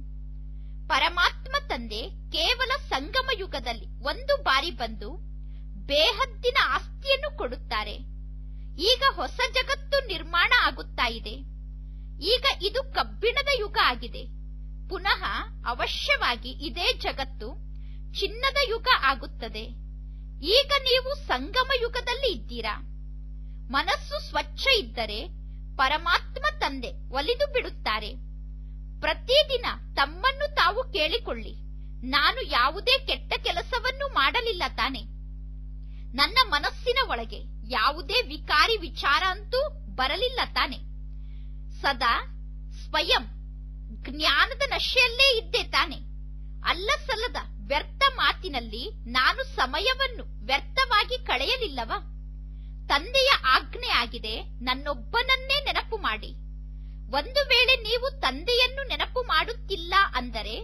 ಪರಮಾತ್ಮ ತಂದೆ ಕೇವಲ ಸಂಗಮ ಯುಗದಲ್ಲಿ ಒಂದು ಬಾರಿ ಬಂದು ಬೇಹದ್ದಿನ ಆಸ್ತಿಯನ್ನು ಕೊಡುತ್ತಾರೆ. ಈಗ ಹೊಸ ಜಗತ್ತು ನಿರ್ಮಾಣ ಆಗುತ್ತಾ ಇದೆ. ಈಗ ಇದು ಕಬ್ಬಿಣದ ಯುಗ ಆಗಿದೆ. ಪುನಃ ಅವಶ್ಯವಾಗಿ ಇದೇ ಜಗತ್ತು ಚಿನ್ನದ ಯುಗ ಆಗುತ್ತದೆ. ಈಗ ನೀವು ಸಂಗಮ ಯುಗದಲ್ಲಿ ಇದ್ದೀರಾ. ಮನಸ್ಸು ಸ್ವಚ್ಛ ಇದ್ದರೆ ಪರಮಾತ್ಮ ತಂದೆ ಒಲಿದು ಬಿಡುತ್ತಾರೆ. ಪ್ರತಿದಿನ ತಮ್ಮನ್ನು ತಾವು ಕೇಳಿಕೊಳ್ಳಿ, ನಾನು ಯಾವುದೇ ಕೆಟ್ಟ ಕೆಲಸವನ್ನು ಮಾಡಲಿಲ್ಲ ತಾನೆ? ನನ್ನ ಮನಸ್ಸಿನ ಒಳಗೆ ಯಾವುದೇ ವಿಕಾರಿ ವಿಚಾರ ಅಂತೂ ಬರಲಿಲ್ಲ ತಾನೆ? ಸದಾ ಸ್ವಯಂ ಜ್ಞಾನದ ನಶೆಯಲ್ಲೇ ಇದ್ದೆ ತಾನೆ? ಅಲ್ಲ ಸಲ್ಲದ ವ್ಯರ್ಥ ಮಾತಿನಲ್ಲಿ ನಾನು ಸಮಯವನ್ನು ವ್ಯರ್ಥವಾಗಿ ಕಳೆಯಲಿಲ್ಲವಾ? ತಂದೆಯ ಆಜ್ಞೆ ಆಗಿದೆ, ನನ್ನೊಬ್ಬನನ್ನೇ ನೆನಪು ಮಾಡಿ. ಒಂದು ವೇಳೆ ನೀವು ತಂದೆಯನ್ನು ನೆನಪು ಮಾಡುತ್ತಿಲ್ಲ ಅಂದರೆ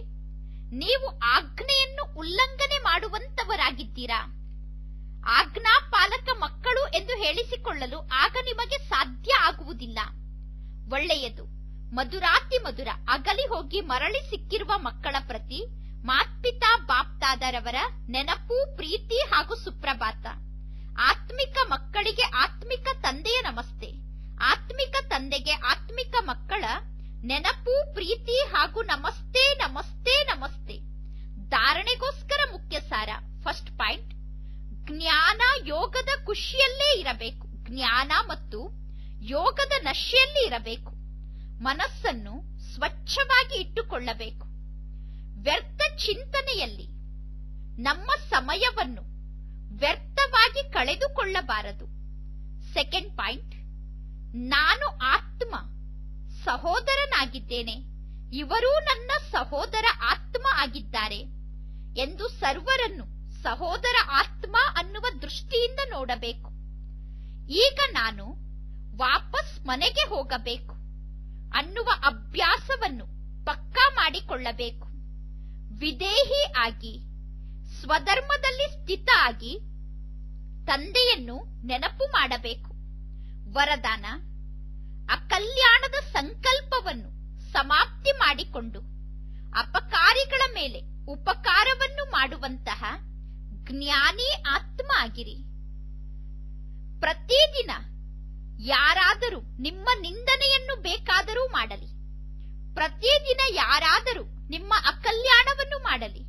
ನೀವು ಆಜ್ಞೆಯನ್ನು ಉಲ್ಲಂಘನೆ ಮಾಡುವಂತವರಾಗಿದ್ದೀರಾ. ಆಜ್ಞಾಪಾಲಕ ಮಕ್ಕಳು ಎಂದು ಹೇಳಿಸಿಕೊಳ್ಳಲು ಆಗ ನಿಮಗೆ ಸಾಧ್ಯ ಆಗುವುದಿಲ್ಲ. ಒಳ್ಳೆಯದು. ಮಧುರಾತಿ ಮಧುರ ಅಗಲಿ ಹೋಗಿ ಮರಳಿ ಸಿಕ್ಕಿರುವ ಮಕ್ಕಳ ಪ್ರತಿ ಮಾತ್ಪಿತಾ ಬಾಪ್ತಾದರವರ ನೆನಪು, ಪ್ರೀತಿ ಹಾಗೂ ಸುಪ್ರಭಾತ. ಆತ್ಮಿಕ ಮಕ್ಕಳಿಗೆ ಆತ್ಮಿಕ ತಂದೆಯ ನಮಸ್ತೆ. ಆತ್ಮಿಕ ತಂದೆಗೆ ಆತ್ಮಿಕ ಮಕ್ಕಳ ನೆನಪು, ಪ್ರೀತಿ ಹಾಗೂ ನಮಸ್ತೆ ನಮಸ್ತೆ ನಮಸ್ತೆ. ಧಾರಣೆಗೋಸ್ಕರ ಮುಖ್ಯ ಸಾರ. ಫಸ್ಟ್ ಪಾಯಿಂಟ್, ಜ್ಞಾನ ಯೋಗದ ಖುಷಿಯಲ್ಲೇ ಇರಬೇಕು. ಜ್ಞಾನ ಮತ್ತು ಯೋಗದ ನಶೆಯಲ್ಲಿ ಇರಬೇಕು. ಮನಸ್ಸನ್ನು ಸ್ವಚ್ಛವಾಗಿ ಇಟ್ಟುಕೊಳ್ಳಬೇಕು. ವ್ಯರ್ಥ ಚಿಂತನೆಯಲ್ಲಿ ನಮ್ಮ ಸಮಯವನ್ನು ವ್ಯರ್ಥವಾಗಿ ಕಳೆದುಕೊಳ್ಳಬಾರದು. ಸೆಕೆಂಡ್ ಪಾಯಿಂಟ್, ನಾನು ಆತ್ಮ ಸಹೋದರನಾಗಿದ್ದೇನೆ, ಇವರೂ ನನ್ನ ಸಹೋದರ ಆತ್ಮ ಆಗಿದ್ದಾರೆ ಎಂದು ಸರ್ವರನ್ನು ಸಹೋದರ ಆತ್ಮ ಅನ್ನುವ ದೃಷ್ಟಿಯಿಂದ ನೋಡಬೇಕು. ಈಗ ನಾನು ವಾಪಸ್ ಮನೆಗೆ ಹೋಗಬೇಕು ಅನ್ನುವ ಅಭ್ಯಾಸವನ್ನು ಪಕ್ಕಾ ಮಾಡಿಕೊಳ್ಳಬೇಕು. ವಿದೇಹಿ ಆಗಿ ಸ್ವಧರ್ಮದಲ್ಲಿ ಸ್ಥಿತ ಆಗಿ ತಂದೆಯನ್ನು ನೆನಪು ಮಾಡಬೇಕು. ವರದಾನ, ಅಕಲ್ಯಾಣದ ಸಂಕಲ್ಪವನ್ನು ಸಮಾಪ್ತಿ ಮಾಡಿಕೊಂಡು ಅಪಕಾರಿಗಳ ಮೇಲೆ ಉಪಕಾರವನ್ನು ಮಾಡುವಂತಹ ಜ್ಞಾನಿ ಆತ್ಮ ಆಗಿರಿ. ಪ್ರತಿದಿನ ಯಾರಾದರೂ ನಿಮ್ಮ ನಿಂದನೆಯನ್ನು ಬೇಕಾದರೂ ಮಾಡಲಿ, ಪ್ರತಿದಿನ ಯಾರಾದರೂ ನಿಮ್ಮ ಅಕಲ್ಯಾಣವನ್ನು ಮಾಡಲಿ,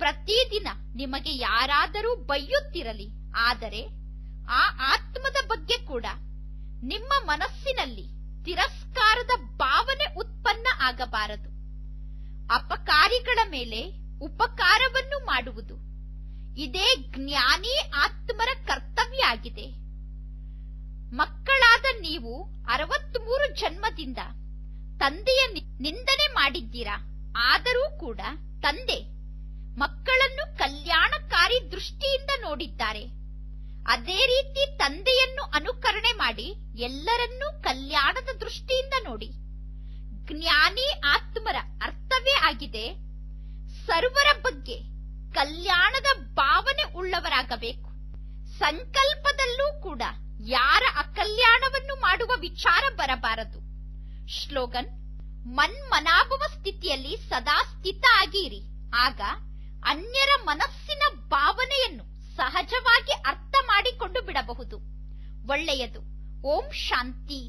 ಪ್ರತಿದಿನ ನಿಮಗೆ ಯಾರಾದರೂ ಬೈಯುತ್ತಿರಲಿ, ಆದರೆ ಆ ಆತ್ಮದ ಬಗ್ಗೆ ಕೂಡ ನಿಮ್ಮ ಮನಸ್ಸಿನಲ್ಲಿ ತಿರಸ್ಕಾರದ ಭಾವನೆ ಉತ್ಪನ್ನ ಆಗಬಾರದು. ಅಪಕಾರಿಗಳ ಮೇಲೆ ಉಪಕಾರವನ್ನು ಮಾಡುವುದು ಇದೇ ಜ್ಞಾನಿ ಆತ್ಮರ ಕರ್ತವ್ಯ ಆಗಿದೆ. ಮಕ್ಕಳಾದ ನೀವು 63 ಜನ್ಮದಿಂದ ತಂದೆಯ ನಿಂದನೆ ಮಾಡಿದ್ದೀರಾ. ಆದರೂ ಕೂಡ ತಂದೆ ಮಕ್ಕಳನ್ನು ಕಲ್ಯಾಣಕಾರಿ ದೃಷ್ಟಿಯಿಂದ ನೋಡಿದ್ದಾರೆ. ಅದೇ ರೀತಿ ತಂದೆಯನ್ನು ಅನುಕರಣೆ ಮಾಡಿ ಎಲ್ಲರನ್ನೂ ಕಲ್ಯಾಣದ ದೃಷ್ಟಿಯಿಂದ ನೋಡಿ. ಜ್ಞಾನಿ ಆತ್ಮರ ಅರ್ಥವೇ ಆಗಿದೆ ಸರ್ವರ ಬಗ್ಗೆ ಕಲ್ಯಾಣದ ಭಾವನೆ ಉಳ್ಳವರಾಗಬೇಕು. ಸಂಕಲ್ಪದಲ್ಲೂ ಕೂಡ ಯಾರ ಅಕಲ್ಯಾಣವನ್ನು ಮಾಡುವ ವಿಚಾರ ಬರಬಾರದು. ಶ್ಲೋಗನ್, ಮನ್ಮನಾಭವ ಸ್ಥಿತಿಯಲ್ಲಿ ಸದಾ ಸ್ಥಿತ ಆಗಿ ಇರಿ. ಆಗ ಅನ್ಯರ ಮನಸ್ಸಿನ ಭಾವನೆಯನ್ನು ಸಹಜವಾಗಿ ಅರ್ಥ ಮಾಡಿಕೊಂಡು ಬಿಡಬಹುದು. ಒಳ್ಳೆಯದು. ಓಂ ಶಾಂತಿ.